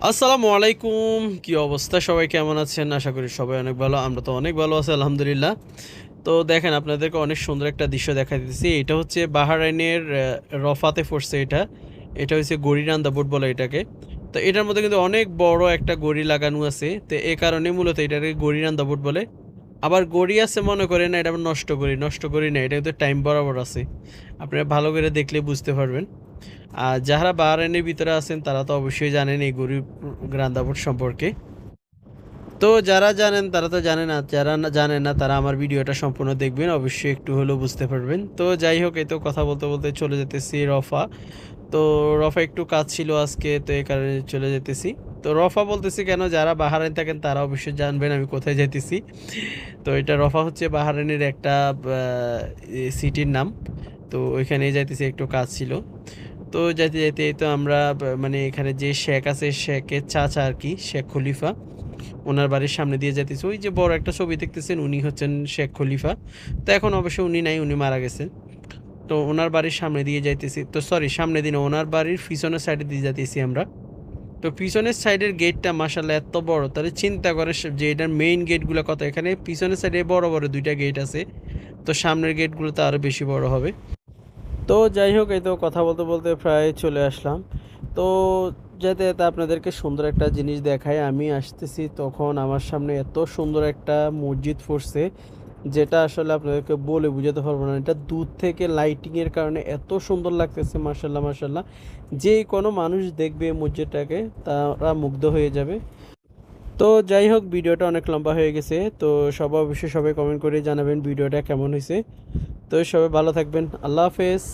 আসসালামু আলাইকুম, কি অবস্থা? সবাই কেমন আছেন? আশা করি সবাই অনেক ভালো। আমরা তো অনেক ভালো আছি আলহামদুলিল্লাহ। তো দেখেন আপনাদেরকে অনেক সুন্দর একটা দৃশ্য দেখা দিতেছি। এটা হচ্ছে বাহরাইনের রফাতে পড়ছে এটা। এটা হচ্ছে গড়িরান্দা বোট বলে এটাকে। তো এটার মধ্যে কিন্তু অনেক বড় একটা গড়ি লাগানো আছে। তো এ কারণে মূলত এটাকে গড়িরান্দা বোট বলে। আবার গড়ি আছে মনে করেন না, এটা আবার নষ্ট করি না, এটা কিন্তু টাইম বরাবর আছে। আপনারা ভালো করে দেখলে বুঝতে পারবেন। আর যারা বাহরাইনের ভিতরে আছেন তারা তো অবশ্যই জানেন এই গরিব গ্রান্দাবুট সম্পর্কে। তো যারা জানেন তারা তো জানেন, আর যারা জানেন না তারা আমার ভিডিওটা সম্পূর্ণ দেখবেন, অবশ্যই একটু হলেও বুঝতে পারবেন। তো যাই হোক, এই তো কথা বলতে বলতে চলে যেতেছি রফা। তো রফা একটু কাজ ছিল আজকে, তো এই কারণে চলে যেতেছি। তো রফা বলতেছি কেন, যারা বাহারাইন থাকেন তারা অবশ্যই জানবেন আমি কোথায় যেতেছি। তো এটা রফা হচ্ছে বাহারাইনের একটা সিটির নাম। তো ওইখানে যাইতেছি, একটু কাজ ছিল। তো যাইতে যাইতে এই তো আমরা মানে এখানে যে শেখ আছে, শেখের চাচা আর কি, শেখ খলিফা, ওনার বাড়ির সামনে দিয়ে যাইতেছি। ওই যে বড় একটা ছবি দেখতেছেন, উনি হচ্ছেন শেখ খলিফা। তো এখন অবশ্য উনি নাই, উনি মারা গেছেন। তো ওনার বাড়ির সামনে দিয়ে যাইতেছি, তো সরি সামনে দিন, ওনার বাড়ির পিছনের সাইডে দিয়ে যাইতেছি আমরা। তো পিছনের সাইডের গেটটা মাশাআল্লাহ এত বড়, তাহলে চিন্তা করে যে এটার মেইন গেটগুলো কত। এখানে পিছনের সাইডে বড় বড় দুইটা গেট আছে, তো সামনের গেটগুলো তো আরো বেশি বড় হবে। তো যাই হোক, এই তো কথা বলতে বলতে প্রায় চলে আসলাম। তো যেতে যেতে আপনাদেরকে সুন্দর একটা জিনিস দেখাই। আমি আসতেছি তখন আমার সামনে এত সুন্দর একটা মসজিদ পড়ছে, যেটা আসলে আপনাদেরকে বলে বুঝাতে পারবো না। এটা দূর থেকে লাইটিংয়ের কারণে এত সুন্দর লাগতেছে, মার্শাল্লাহ মার্শাল্লাহ। যে কোনো মানুষ দেখবে এই মসজিদটাকে তারা মুগ্ধ হয়ে যাবে। তো যাই হোক, ভিডিওটা অনেক লম্বা হয়ে গেছে। তো সবাই অবশ্যই সবাই কমেন্ট করে জানাবেন ভিডিওটা কেমন হয়েছে। তো সবাই ভালো থাকবেন, আল্লাহ হাফেজ।